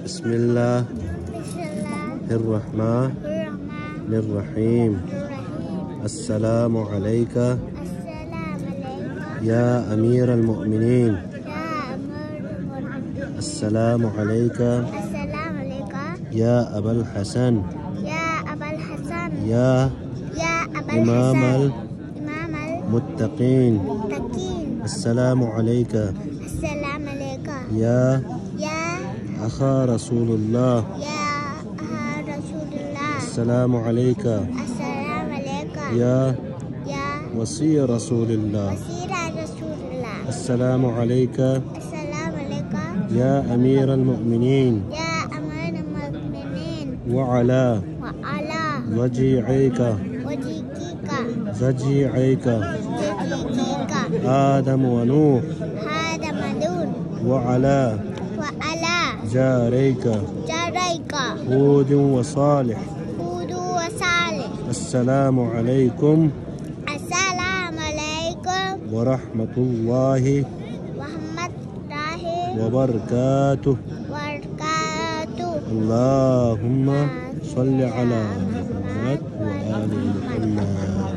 بسم الله الرحمن الرحيم. السلام عليك يا أمير المؤمنين. السلام عليك يا أبا الحسن. يا إمام المتقين. السلام عليك يا أخا رسول الله. السلام عليك يا وصي رسول الله. السلام عليك يا أمير المؤمنين. وعلى وجيعيك آدم ونوح وعلى جاريك هود وصالح. السلام عليكم ورحمة الله وبركاته. اللهم صل على محمد وآل محمد.